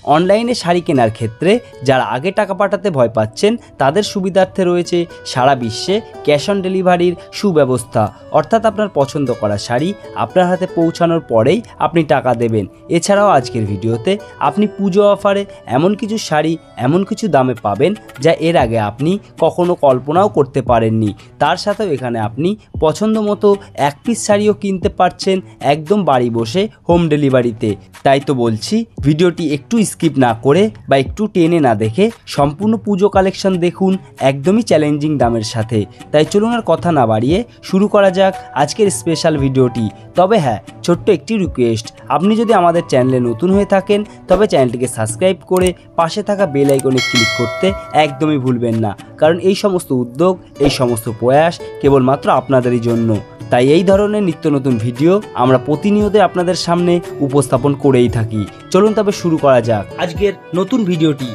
অনলাইনে শাড়ি কেনার ক্ষেত্রে যারা আগে টাকা পাঠাতে ভয় পাচ্ছেন তাদের সুবিধার্থে রয়েছে সারা বিশ্বে ক্যাশ অন ডেলিভারির সুব্যবস্থা। অর্থাৎ আপনার পছন্দ করা শাড়ি আপনার হাতে পৌঁছানোর পরেই আপনি টাকা দেবেন। এছাড়াও আজকের ভিডিওতে আপনি পুজো অফারে এমন কিছু শাড়ি এমন কিছু দামে পাবেন যা এর আগে আপনি কখনো কল্পনাও করতে পারেননি। তার সাথেও এখানে আপনি পছন্দ মতো এক পিস শাড়িও কিনতে পারছেন একদম বাড়ি বসে হোম ডেলিভারিতে। তাই তো বলছি ভিডিওটি একটু স্কিপ না করে বা একটু টেনে না দেখে সম্পূর্ণ পুজো কালেকশন দেখুন একদমই চ্যালেঞ্জিং দামের সাথে। তাই চলুন আর কথা না বাড়িয়ে শুরু করা যাক আজকের স্পেশাল ভিডিওটি। তবে হ্যাঁ, ছোট্ট একটি রিকোয়েস্ট, আপনি যদি আমাদের চ্যানেলে নতুন হয়ে থাকেন তবে চ্যানেলটিকে সাবস্ক্রাইব করে পাশে থাকা বেল আইকনে ক্লিক করতে একদমই ভুলবেন না, কারণ এই সমস্ত উদ্যোগ এই সমস্ত প্রয়াস কেবলমাত্র আপনাদেরই জন্য। তাই এই ধরনের নিত্য নতুন ভিডিও আমরা প্রতিনিয়ত আপনাদের সামনে উপস্থাপন করেই থাকি। চলুন তবে শুরু করা যাক আজকের নতুন ভিডিওটি।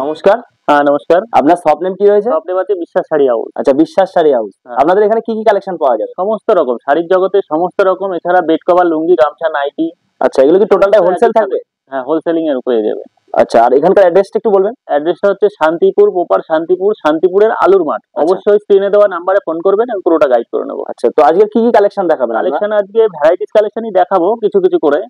নমস্কার। হ্যাঁ নমস্কার। আপনার শপ নেম কি রয়েছে? শপ নেম আছে বিশ্বাস শাড়ি হাউস। আচ্ছা, বিশ্বাস শাড়ি হাউস। আপনাদের এখানে কি কি কালেকশন পাওয়া যাবে? সমস্ত রকম শাড়ির জগতে সমস্ত রকম, এছাড়া বেড কভার, লুঙ্গি, গামছা, নাইটি। আচ্ছা, এগুলো কি টোটালটা হোলসেল থাকবে? হ্যাঁ, হোলসেলিং এর পেয়ে যাবে। আচ্ছা, আর এখানকার অ্যাড্রেসটা একটু বলবেন। অ্যাড্রেসটা হচ্ছে শান্তিপুর, প্রপার শান্তিপুর, শান্তিপুরের আলুর মাঠ। অবশ্যই স্ক্রিনে দেওয়া নাম্বারে ফোন করবেন, আমি পুরোটা গাইড করে নেবো। আচ্ছা, তো আজকে কি কি কালেকশন দেখাবেন? কালেকশন আজকে ভ্যারাইটিস কালেকশনই দেখাবো কিছু কিছু করে।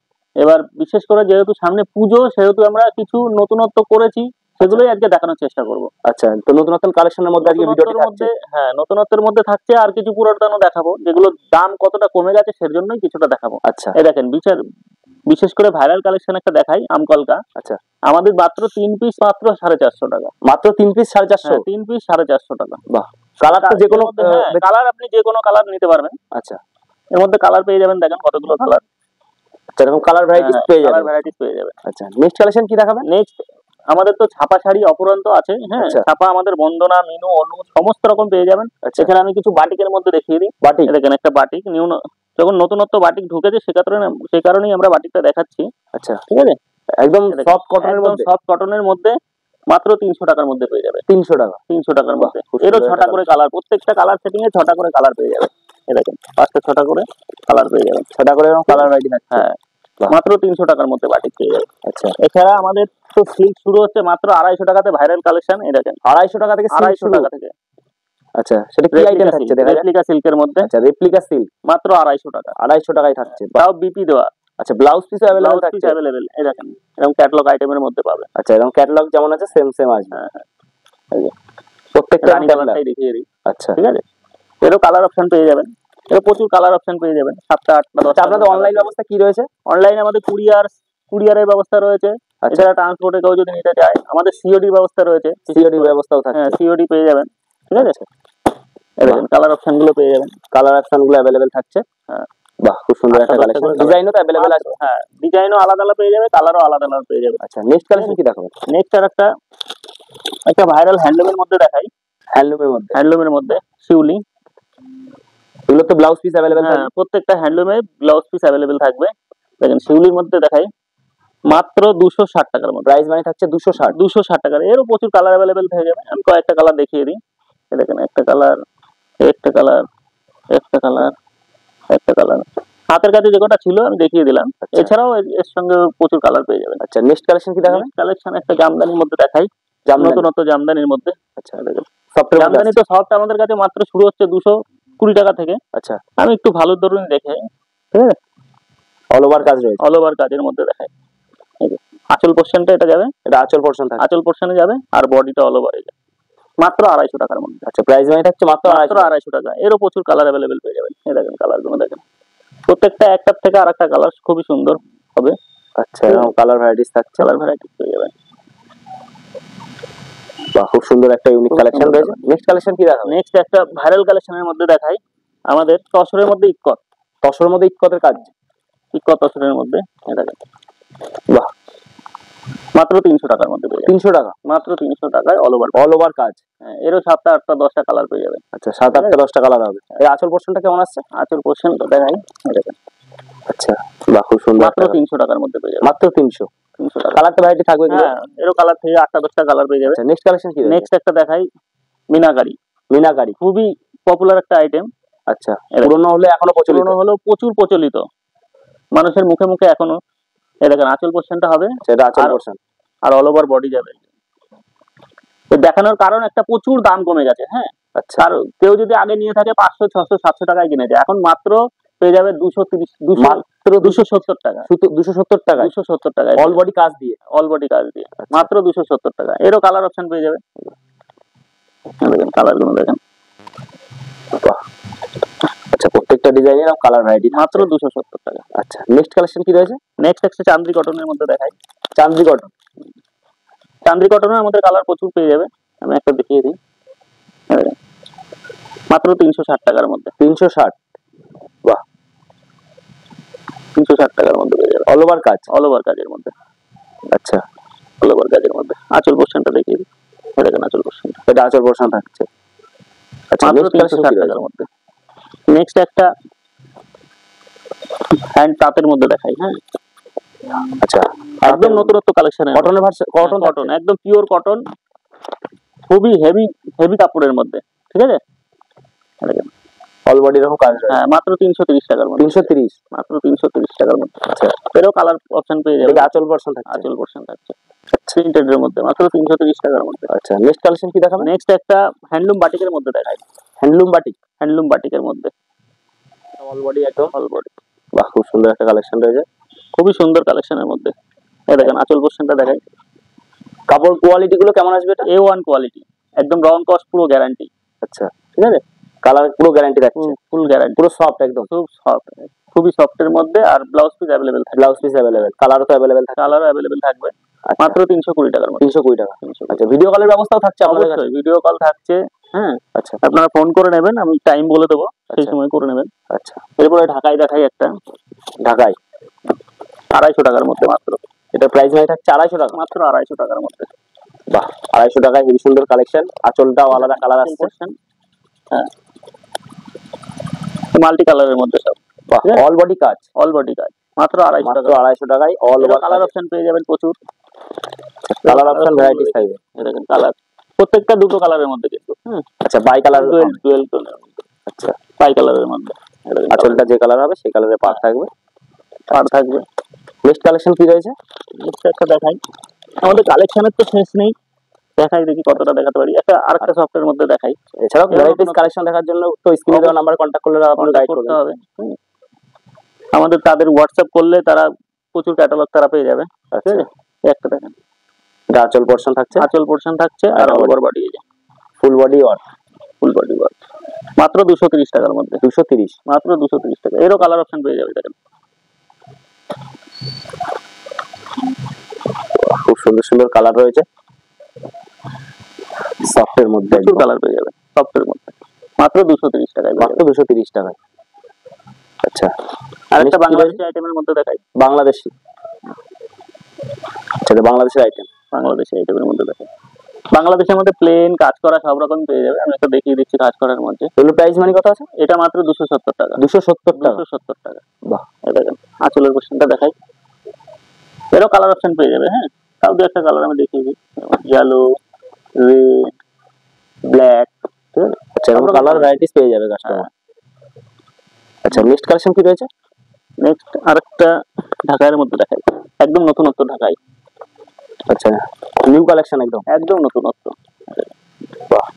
এবার বিশেষ করে যেহেতু সামনে পুজো, সেহেতু আমরা কিছু নতুনত্ব করেছি, সেগুলোই আজকে দেখানোর চেষ্টা করব। আচ্ছা, তো নতুন নতুন কালেকশনের মধ্যে আজকে ভিডিওটি থাকছে। হ্যাঁ, নতুনত্বের মধ্যে থাকছে, আর কিছু পুরাতনও দেখাবো, যেগুলো দাম কতটা কমে গেছে সেজন্যই কিছুটা দেখাবো। আচ্ছা, এই দেখেন বিশেষ করে ভাইরাল কালেকশন একটা দেখাই, আমকলকা। আচ্ছা, আমাদের মাত্র 3 পিস, মাত্র 450 টাকা। মাত্র 3 পিস 450? 3 পিস 450 টাকা। বাহ, কালার তো যে কোনো কালার, আপনি যে কোনো কালার নিতে পারবেন। আচ্ছা, এর মধ্যে কালার পেয়ে যাবেন, দেখেন কতগুলো কালার। এরকম কালার ভ্যারাইটিস পেয়ে যাবেন। আচ্ছা, নেক্সট কালেকশন কি দেখাবেন? নেক্সট আমাদের তো ছাপা শাড়ি অপরন্ত আছে। হ্যাঁ, ছাপা আমাদের বন্দনা, মিনু, অনু সমস্ত রকম পেয়ে যাবেন। এখানে আমি কিছু বাটিকের মধ্যে দেখিয়ে দিই। বাটিক দেখেন, একটা বাটিক নিউ, যখন নতুনত্ব বাটিক ঢুকেছে সেই কারণেই আমরা বাটিকটা দেখাচ্ছি। আচ্ছা, ঠিক আছে, একদম সফট কটনের মধ্যে, সফট কটনের মধ্যে মাত্র 300 টাকার মধ্যে পেয়ে যাবে। 300 টাকা? 300 টাকার মধ্যে। এরও 6টা করে কালার, প্রত্যেকটা কালার সেটিং এ 6টা করে কালার পেয়ে যাবে। এই দেখেন, 5টা 6টা করে কালার পেয়ে যাবেন। 6টা করে কালার ভ্যারাইটি থাকছে। হ্যাঁ, মাত্র 300 টাকার মধ্যে বাটিক পেয়ে যাবে। আচ্ছা, এছাড়া আমাদের তো সিল্ক শুরু হচ্ছে মাত্র 250 টাকাতে, ভাইরাল কালেকশন। এই দেখেন, 250 টাকা থেকে 250 টাকা থেকে। আচ্ছা, সেটা কি আইটেম থাকছে? রেপ্লিকা সিল্কের মধ্যে। আচ্ছা, রেপ্লিকা সিল্ক মাত্র 250 টাকা। 250 টাকায় থাকছে, তাও বিপি দেওয়া। আচ্ছা, ব্লাউজ পিস अवेलेबल থাকছে? अवेलेबल। এই দেখেন, এরকম ক্যাটালগ আইটেমের মধ্যে পাবে। আচ্ছা, এরকম ক্যাটালগ যেমন আছে সেম আসবে। হ্যাঁ, এই যে প্রত্যেকটা কালারটাই দেখিয়ে দিই। আচ্ছা, ঠিক আছে, এরও কালার অপশন পেয়ে যাবেন। এরও প্রচুর কালার অপশন পেয়ে যাবেন, 7টা 8টা 10টা। আপনাদের অনলাইন ব্যবস্থা কি রয়েছে? অনলাইনে আমাদের কুরিয়ারের ব্যবস্থা রয়েছে। এছাড়া ট্রান্সপোর্টে কেউ যদি নিতে চায়, আমাদের সিওডি ব্যবস্থা রয়েছে। সিওডি ব্যবস্থাও থাকছে? হ্যাঁ, সিওডি পেয়ে যাবেন। ঠিক আছে, এরকম কালার অপশন গুলো পেয়ে যাবেন। কালার অপশন গুলো अवेलेबल থাকছে। হ্যাঁ, বাহ, খুব সুন্দর একটা কালেকশন। ডিজাইনও তো अवेलेबल আছে? হ্যাঁ, ডিজাইনও আলাদা আলাদা পেয়ে যাবে, কালারও আলাদা আলাদা পেয়ে যাবে। আচ্ছা, নেক্সট কালেকশন কি দেখাবেন? নেক্সট আর একটা ভাইরাল হ্যান্ডলুমের মধ্যে দেখাই। হ্যান্ডলুমের মধ্যে শিউলি। এগুলো তো ব্লাউজ পিস अवेलेबल থাকবে? প্রত্যেকটা হ্যান্ডলুমে ব্লাউজ পিস अवेलेबल থাকবে। দেখেন, শিউলির মধ্যে দেখাই মাত্র 260 টাকার মধ্যে। প্রাইস মানে থাকছে 260 টাকার। এরও প্রচুর কালার अवेलेबल হয়ে যাবে। আমি কয়েকটা কালার দেখিয়ে দিই। এই দেখেন, একটা কালার, একটা কালার, একটা কালার, একটা কালার। হাতের কাছে যে কটা ছিল আমি দেখিয়ে দিলাম। এছাড়াও এর সঙ্গে প্রচুর কালার পেয়ে যাবেন। আচ্ছা, নেক্সট কালেকশন কি দেখাবেন? কালেকশন একটা জামদানির মধ্যে দেখাই, নতুনত্ব জামদানির মধ্যে। আচ্ছা, দেখেন সফট জামদানি তো সফট আমাদের কাছে মাত্র শুরু হচ্ছে 220 টাকা থেকে। আচ্ছা, আমি একটু ভালো ধরুন দেখে, ঠিক আছে, অল ওভার কাজ রয়েছে। অল ওভার কাজের মধ্যে দেখাই। এই যে আঁচল পোরশনটা এটা যাবে, এটা আঁচল পোরশন থাকবে, আঁচল পোরশনে যাবে, আর বডিটা অল ওভারে যাবে মাত্র 250 টাকার মধ্যে। আচ্ছা, প্রাইস মানে থাকছে মাত্র 250 টাকা। এরও প্রচুর কালার अवेलेबल পেয়ে যাবেন। এই দেখেন কালারগুলো, দেখেন প্রত্যেকটা একটার থেকে আরেকটা কালার খুবই সুন্দর হবে। আচ্ছা, এরকম কালার ভ্যারাইটিস থাকছে, কালার ভ্যারাইটিস পেয়ে যাবেন। বাহ, খুব সুন্দর একটা ইউনিক কালেকশন রয়েছে। নেক্সট কালেকশন কি দেখাবেন? নেক্সট একটা ভাইরাল কালেকশনের মধ্যে দেখাই, আমাদের তসরের মধ্যে ইক্কত। তসরের মধ্যে ইক্কতের কাজ, ইক্কত তসরের মধ্যে। এই দেখেন, বাহ, মাত্র 300 টাকার মধ্যে পেয়ে যাবেন। 300 টাকা? মাত্র 300 টাকায় অল ওভার কাজ। এরও 7টা 8টা 10টা কালার পেয়ে যাবেন। আচ্ছা, 7 8টা 10টা কালার হবে। এর আঁচল পোরশনটা কেমন আসছে? আঁচল পোরশনটা দেখাই, এই দেখেন। আচ্ছা, বাহ, খুব সুন্দর। মাত্র 300 টাকার মধ্যে পেয়ে যাবেন। মাত্র 300 টাকা। কালার তো ভ্যারাইটি থাকবে? হ্যাঁ, এরও কালার থেকে 8টা 10টা কালার পেয়ে যাবে। আচ্ছা, নেক্সট কালেকশন কি? নেক্সট একটা দেখাই, মিনাকারি। খুবই পপুলার একটা আইটেম। আচ্ছা, পুরনো হলে এখনো প্রচলিত? পুরনো হলেও প্রচুর প্রচলিত, মানুষের মুখে মুখে এখনো এই দেখেন আঁচল পোর্শনটা হবে, সেটা আঁচল পোর্শন, আর অল ওভার বডি যাবে। তো দেখানোর কারণ একটা প্রচুর দাম কমে গেছে। হ্যাঁ, আচ্ছা, আর কেউ যদি আগে নিয়ে থাকে 500 600 700 টাকায় কিনে যায়, এখন মাত্র পেয়ে যাবে 230 মাত্র 270 টাকা, 270 টাকা, 270 টাকায় অল বডি কাজ দিয়ে, অল বডি কাজ দিয়ে মাত্র 270 টাকা। এরও কালার অপশন পেয়ে যাবে, দেখেন কালার গুলো দেখেন। আচ্ছা, প্রত্যেকটা ডিজাইনের কালার ভ্যারাইটি মাত্র 270 টাকা। আচ্ছা, নেক্সট কালেকশন কি রয়েছে? নেক্সট একটা চান্দ্রি কটনের মধ্যে দেখাই। চান্দ্রি কটন, চান্দ্রি কটনের মধ্যে কালার প্রচুর পেয়ে যাবে, আমি একটা দেখিয়ে দিই। মাত্র 360 টাকার মধ্যে, 360, বাহ, 360 টাকার মধ্যে পেয়ে যাবে, অল ওভার কাজ, অল ওভার কাজের মধ্যে। আচ্ছা, অল ওভার কাজের মধ্যে আঁচল পোর্শনটা দেখিয়ে দিই, দেখেন আঁচল পোর্শনটা, এটা আঁচল পোর্শন থাকছে। আচ্ছা, মাত্র নেক্সট কালেকশন 360 টাকার মধ্যে। নেক্সট একটা হ্যান্ড তাঁতের মধ্যে দেখাই। হ্যাঁ, আচ্ছা, একদম নতুনত্ব কালেকশন, কটনের ভার্সন, কটন কটন একদম পিওর কটন, খুবই হেভি হেভি কাপড়ের মধ্যে, ঠিক আছে। অল বডি এরকম কাজ, হ্যাঁ, মাত্র 330 টাকার মধ্যে, 330, মাত্র 330 টাকার মধ্যে। আচ্ছা, এরও কালার অপশন পেয়ে যাবে, আঁচল পোর্শন থাকছে, আঁচল পোর্শন থাকছে প্রিন্টেড এর মধ্যে, মাত্র 330 টাকার মধ্যে। আচ্ছা, নেক্সট কালেকশন কি দেখাবেন? নেক্সট একটা হ্যান্ডলুম বাটিকের মধ্যে দেখাই। হ্যান্ডলুম বাটিক, হ্যান্ডলুম বাটিকের মধ্যে অল বডি একদম, অল বডি, বাহ, খুব সুন্দর একটা কালেকশন রয়েছে, খুবই সুন্দর কালেকশনের মধ্যে। এই দেখেন আঁচল পোর্শনটা দেখাই। কাপড় কোয়ালিটি গুলো কেমন আসবে এটা? A1 কোয়ালিটি, একদম রং কস্ট পুরো গ্যারান্টি, আচ্ছা, ঠিক আছে, কালার পুরো গ্যারান্টি থাকছে, ফুল গ্যারান্টি, পুরো সফট একদম, খুব সফট, খুবই সফটের মধ্যে। আর ব্লাউজ পিস অ্যাভেলেবেল থাকবে, ব্লাউজ পিস অ্যাভেলেবেল, কালারও তো অ্যাভেলেবেল থাকে, কালারও অ্যাভেলেবেল থাকবে, মাত্র 320 টাকার মধ্যে, 320 টাকা। 320। আচ্ছা, ভিডিও কলের ব্যবস্থাও থাকছে আপনাদের কাছে? অবশ্যই ভিডিও কল থাকছে। হ্যাঁ, আচ্ছা, আপনারা ফোন করে নেবেন, আমি টাইম বলে দেবো, সেই আচ্ছা। সময় করে নেবেন। আচ্ছা, এরপরে ঢাকায় দেখাই একটা, ঢাকায় 250 টাকার মধ্যে মাত্র, এটা প্রাইস নাই থাকছে 250 টাকা, মাত্র 250 টাকার মধ্যে। বাহ, 250 টাকায় হেভি সুন্দর কালেকশন, আঁচলটাও আলাদা কালার আসছে, হ্যাঁ, মাল্টি কালারের মধ্যে সব, বাহ, অল বডি কাজ, অল বডি কাজ, মাত্র 250 মাত্র টাকা। 250 টাকায় অল ওভার কালার অপশন পেয়ে যাবেন প্রচুর, কালার অপশন ভ্যারাইটিস থাকবে, দেখেন কালার প্রত্যেকটা দুটো কালারের মধ্যে কিন্তু। আচ্ছা, বাই কালার, ডুয়েল টোনের মধ্যে, আচ্ছা, বাই কালারের মধ্যে। আঁচলটা যে কালার হবে সেই কালারের পার থাকবে, আর থাকবে। নেক্সট কালেকশন কি রয়েছে? নেক্সট একটা দেখাই, আমাদের কালেকশনের তো শেষ নেই, দেখাই দেখি কতটা দেখাতে পারি। একটা আরেকটা সফটের মধ্যে দেখাই। এছাড়াও ভ্যারাইটিস কালেকশন দেখার জন্য তো স্ক্রিনে দেওয়া নাম্বারে কন্টাক্ট করলে আপনারা গাইড করতে করতে হবে। আমাদের তাদের হোয়াটসঅ্যাপ করলে তারা প্রচুর ক্যাটালগ তারা পেয়ে যাবে, ঠিক আছে। একটা দেখেন, এটা আঁচল পোর্শন থাকছে, আঁচল পোর্শন থাকছে, আর all over body, full body work, full body work, মাত্র 230 টাকার মধ্যে, 230, মাত্র 230 টাকা। এরও কালার অপশন পেয়ে যাবে, দেখেন খুব সুন্দর সুন্দর কালার রয়েছে, সফটের মধ্যে প্রচুর কালার পেয়ে যাবে, সফটের মধ্যে মাত্র 230 টাকায়, মাত্র 230 টাকায়। আচ্ছা, আরেকটা বাংলাদেশি আইটেমের মধ্যে দেখাই। বাংলাদেশি, আচ্ছা, বাংলাদেশের আইটেম, বাংলাদেশি আইটেমের মধ্যে দেখাই। বাংলাদেশের মধ্যে প্লেন কাজ করা সব রকম পেয়ে যাবে, আমি একটা দেখিয়ে দিচ্ছি কাজ করার মধ্যে। এগুলো প্রাইস মানে কত আছে? এটা মাত্র 270 টাকা, 270 টাকা, 270 টাকা। বাহ, এই দেখেন আঁচলের পোর্শনটা দেখাই, এরও কালার অপশন পেয়ে যাবে। হ্যাঁ, তাও দু একটা কালার আমি দেখিয়ে দিই, ইয়েলো, রেড, ব্ল্যাক, ঠিক আছে। আচ্ছা, এরকম কালার ভ্যারাইটিস পেয়ে যাবে কাস্টমার। আচ্ছা, নেক্সট কালেকশন কি রয়েছে? নেক্সট আরেকটা ঢাকাইয়ের মধ্যে দেখাই, একদম নতুনত্ব ঢাকাই। আচ্ছা, নিউ কালেকশন, একদম একদম নতুনত্ব,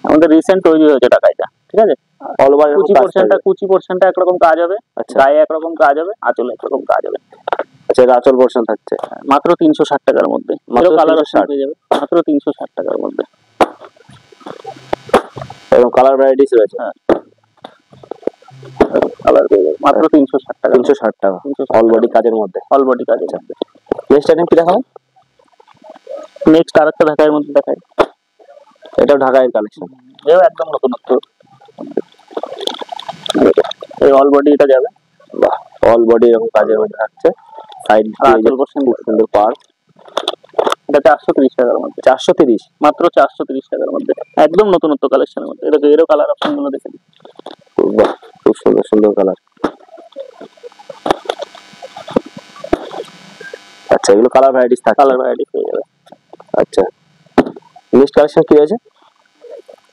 আমাদের রিসেন্ট তৈরি হয়েছে ঢাকাইটা, ঠিক আছে। অল ওভার কুচি পোর্শনটা একরকম কাজ হবে, আচ্ছা, গায়ে একরকম কাজ হবে, আঁচলে একরকম কাজ হবে। আচ্ছা, এটা আঁচল পোর্শন থাকছে, মাত্র 360 টাকার মধ্যে, মাত্র কালার 360 পেয়ে যাবে, মাত্র 360 টাকার মধ্যে। এরকম কালার ভ্যারাইটিস রয়েছে, কালার পেয়ে যাবে মাত্র 360 টাকা, 360 টাকা, অল বডি কাজের মধ্যে, অল বডি কাজের মধ্যে। নেক্সট আইটেম কি দেখাবেন? নেক্সট আরেকটা ঢাকাইয়ের মধ্যে দেখাই, এটাও ঢাকাইয়ের কালেকশন, এও একদম নতুনত্ব, এই অল বডি এটা যাবে, বাহ, অল বডি এরকম কাজের মধ্যে থাকছে, সাইড দিয়ে খুব সুন্দর পার। এটা 430 টাকার মধ্যে, 430, মাত্র 430 টাকার মধ্যে, একদম নতুনত্ব কালেকশনের মধ্যে। এটা এরও কালার অপশন গুলো দেখে দিই, বাহ, খুব সুন্দর সুন্দর কালার। আচ্ছা, এগুলো কালার ভ্যারাইটিস থাকে, কালার ভ্যারাইটি পেয়ে যাবে। আচ্ছা, নেক্সট কালেকশন কি রয়েছে?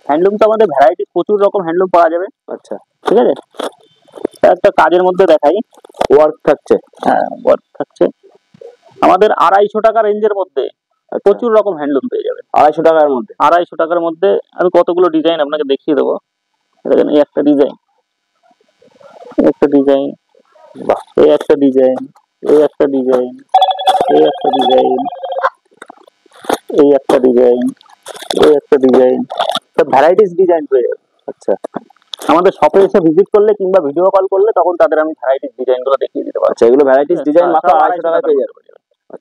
হ্যান্ডলুম তো আমাদের ভ্যারাইটি প্রচুর রকম হ্যান্ডলুম পাওয়া যাবে, আচ্ছা, ঠিক আছে। একটা কাজের মধ্যে দেখাই, ওয়ার্ক থাকছে, হ্যাঁ ওয়ার্ক থাকছে, আমাদের 250 টাকা রেঞ্জের মধ্যে প্রচুর রকম হ্যান্ডলুম পেয়ে যাবেন। 250 টাকার মধ্যে? 250 টাকার মধ্যে আমি কতগুলো ডিজাইন আপনাকে দেখিয়ে দেবো। দেখেন এই একটা ডিজাইন, একটা ডিজাইন, এই একটা ডিজাইন, এই একটা ডিজাইন, এই একটা ডিজাইন, এই একটা ডিজাইন, এই একটা ডিজাইন, সব ভ্যারাইটিস ডিজাইন পেয়ে যাবেন। আচ্ছা, আমাদের শপে এসে ভিজিট করলে কিংবা ভিডিও কল করলে তখন তাদের আমি ভ্যারাইটিস ডিজাইন গুলো দেখিয়ে দিতে পারবো। আচ্ছা, এগুলো ভ্যারাইটিস ডিজাইন মাত্র 250 টাকায় পেয়ে যাবে?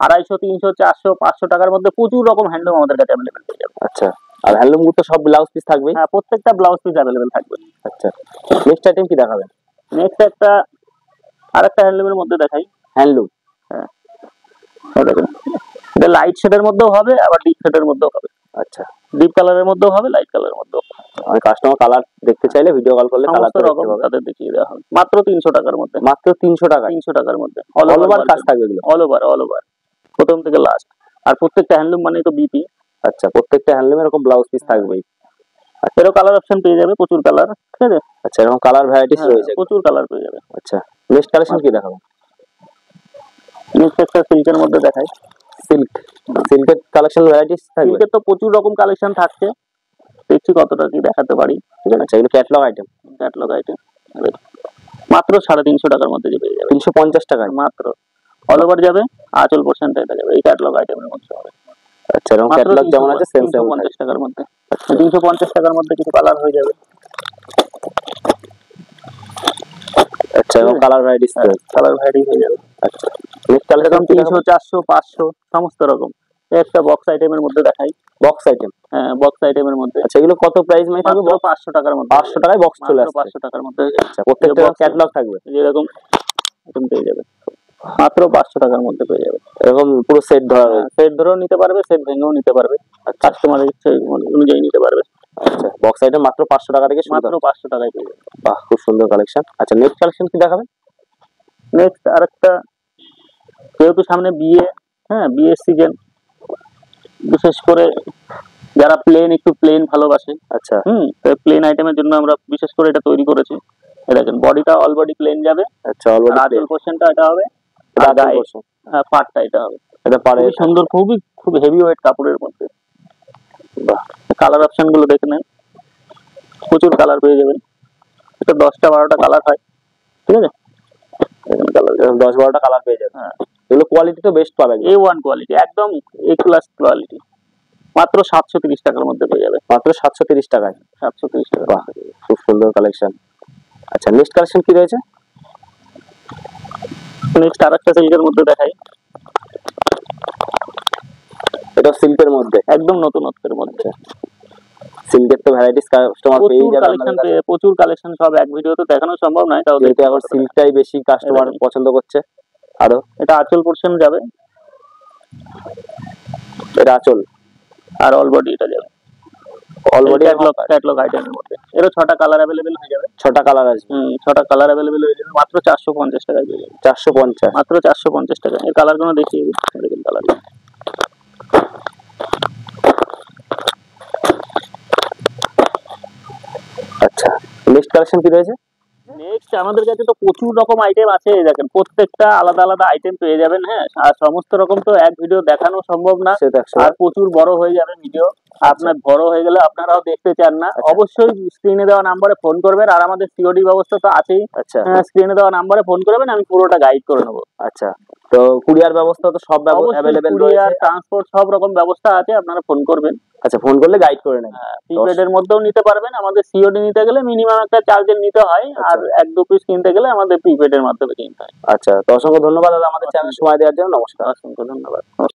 250, 300, 400, 500 টাকার মধ্যে প্রচুর রকম হ্যান্ডলুম আমাদের কাছে অ্যাভেলেবেল পেয়ে যাবে। আচ্ছা, আর হ্যান্ডলুম গুলো তো সব ব্লাউজ পিস থাকবে? হ্যাঁ, প্রত্যেকটা ব্লাউজ পিস অ্যাভেলেবেল থাকবে। আচ্ছা, নেক্সট আইটেম কি দেখাবেন? নেক্সট একটা আরেকটা হ্যান্ডলুমের মধ্যে দেখাই। হ্যান্ডলুম? হ্যাঁ, দেখেন এটা লাইট শেডের মধ্যেও হবে, আবার ডিপ শেডের মধ্যেও হবে। আচ্ছা, ডিপ কালারের মধ্যেও হবে, লাইট কালারের মধ্যেও হবে। আর কাস্টমার কালার দেখতে চাইলে ভিডিও কল করলে কালার সমস্ত রকম তাদের দেখিয়ে দেওয়া হবে মাত্র 300 টাকার মধ্যে। মাত্র 300 টাকা? 300 টাকার মধ্যে অল ওভার কাজ থাকবে এগুলো? অল ওভার প্রথম থেকে লাস্ট। আর প্রত্যেকটা হ্যান্ডলুম মানে তো বিপি। আচ্ছা, প্রত্যেকটা হ্যান্ডলুমে এরকম ব্লাউজ পিস থাকবেই? এরও কালার অপশন পেয়ে যাবে, প্রচুর কালার। ঠিক আছে? আচ্ছা, এরকম কালার ভ্যারাইটিস রয়েছে? প্রচুর কালার পেয়ে যাবে। আচ্ছা, নেক্সট কালেকশন কি দেখাবো? নেক্সট একটা সিল্কের মধ্যে দেখাই। সিল্ক? সিল্কের কালেকশন ভ্যারাইটিস থাকবে? সিল্কের তো প্রচুর রকম কালেকশন থাকছে, দেখছি কতটা কি দেখাতে পারি। ঠিক আছে? আচ্ছা, এগুলো ক্যাটালগ আইটেম? ক্যাটালগ আইটেম মাত্র 350 টাকার মধ্যে পেয়ে যাবে। 350 টাকায় মাত্র। অল ওভার যাবে, আঁচল পোর্শনটা এটা যাবে এই ক্যাটালগ আইটেমের মধ্যে হবে। আচ্ছা, এরকম ক্যাটালগ যেমন আছে সেম 350 টাকার মধ্যে। 350 টাকার মধ্যে কিছু কালার হয়ে যাবে। আচ্ছা, এরকম কালার ভ্যারাইটিস কালার ভ্যারাইটি হয়ে যাবে। আচ্ছা, নেক্সট কালেকশন 300, 400, 500 সমস্ত রকম। একটা বক্স আইটেমের মধ্যে দেখাই। Box item? হ্যাঁ, বক্স আইটেমের মধ্যে। আচ্ছা, এগুলো কত প্রাইস মানে থাকবে? 500 টাকার মধ্যে। 500 টাকায় বক্স চলে আসছে? 500 টাকার মধ্যে। আচ্ছা, প্রত্যেকটা ক্যাটালগ থাকবে? যেরকম এরকম পেয়ে যাবে মাত্র 500 টাকার মধ্যে পেয়ে যাবে। এরকম পুরো সেট ধরা রয়েছে? সেট ধরেও নিতে পারবে, সেট ভেঙেও নিতে পারবে, কাস্টমারের ইচ্ছে অনুযায়ী নিতে পারবে। আচ্ছা, বক্স আইটেম মাত্র 500 টাকা থেকে শুরু? মাত্র 500 টাকায় পেয়ে যাবে। বাহ, খুব সুন্দর কালেকশন। আচ্ছা, নেক্সট কালেকশন কি দেখাবেন? নেক্সট আরেকটা, যেহেতু সামনে বিয়ে, হ্যাঁ বিয়ের সিজন, বিশেষ করে যারা একটু প্লেন ভালোবাসে। আচ্ছা, তো প্লেন আইটেমের জন্য আমরা বিশেষ করে এটা তৈরি করেছি। দেখেন বডিটা অল বডি প্লেন যাবে। আচ্ছা, অল বডি আঁচল পোর্শনটা এটা হবে, এটা আর গায়ে পাটটা এটা হবে। এটা পারে সুন্দর, খুব হেভি ওয়েট কাপড়ের মধ্যে। বাহ, কালার অপশন গুলো দেখে নেন, প্রচুর কালার পেয়ে যাবেন। এটা 10টা 12টা কালার হয়। ঠিক আছে? দেখেন কালার 10-12টা কালার পেয়ে যাবে। হ্যাঁ, এগুলো কোয়ালিটি তো বেস্ট পাবে? A1 কোয়ালিটি, একদম A+ কোয়ালিটি। মাত্র 730 টাকার মধ্যে পেয়ে যাবে। মাত্র 730 টাকায়? 730 টাকা। বাহ, খুব সুন্দর কালেকশন। আচ্ছা, নেক্সট কালেকশন কি রয়েছে? নেক্সট আরেকটা সিল্কের মধ্যে দেখাই। এটা সিল্কের মধ্যে? একদম নতুনত্বের মধ্যে। সিল্কের তো ভ্যারাইটিস কাস্টমার পেয়ে যাবে? প্রচুর কালেকশন, সব এক ভিডিওতে দেখানো সম্ভব নয়, তাও যেহেতু এখন সিল্কটাই বেশি কাস্টমার পছন্দ করছে। আরো এটা আঁচল পোর্শন যাবে, এটা আঁচল, আর অল বডি এটা যাবে। অল বডি ক্যাটালগ আইটেমের মধ্যে এরও 6টা কালার अवेलेबल হয়ে যাবে। 6টা কালার আছে? 6টা কালার अवेलेबल হয়ে যাবে মাত্র 450 টাকায় পেয়ে যাবে। 450? মাত্র 450 টাকা। এই কালারগুলো দেখিয়ে দিই, দেখুন কালার। আচ্ছা, নেক্সট কালেকশন কি রয়েছে? নেক্সট আমাদের কাছে তো প্রচুর রকম আইটেম আছে, দেখেন প্রত্যেকটা আলাদা আলাদা আইটেম পেয়ে যাবেন। হ্যাঁ, আর সমস্ত রকম তো এক ভিডিও দেখানো সম্ভব না, আর প্রচুর বড় হয়ে যাবে ভিডিও। আপনার বড় হয়ে গেলে আপনারাও দেখতে চান না, অবশ্যই স্ক্রিনে দেওয়া নাম্বারে ফোন করবেন। আর আমাদের সিওডি ব্যবস্থা তো আছেই। আচ্ছা, স্ক্রিনে দেওয়া নাম্বারে ফোন করবেন, আমি পুরোটা গাইড করে নেবো। আচ্ছা, তো কুরিয়ার ব্যবস্থা তো সব अवेलेबल রয়েছে? কুরিয়ার, ট্রান্সপোর্ট সব রকম ব্যবস্থা আছে, আপনারা ফোন করবেন। আচ্ছা, ফোন করলে গাইড করে নেবেন। প্রিপেড এর মধ্যেও নিতে পারবেন। আমাদের সিওডি নিতে গেলে মিনিমাম একটা চার্জের নিতে হয়, আর 1-2 পিস কিনতে গেলে আমাদের প্রিপেড এর মাধ্যমে কিনতে হয়। আচ্ছা, তো অসংখ্য ধন্যবাদ দাদা আমাদের চ্যানেল সময় দেওয়ার জন্য। নমস্কার। অসংখ্য ধন্যবাদ।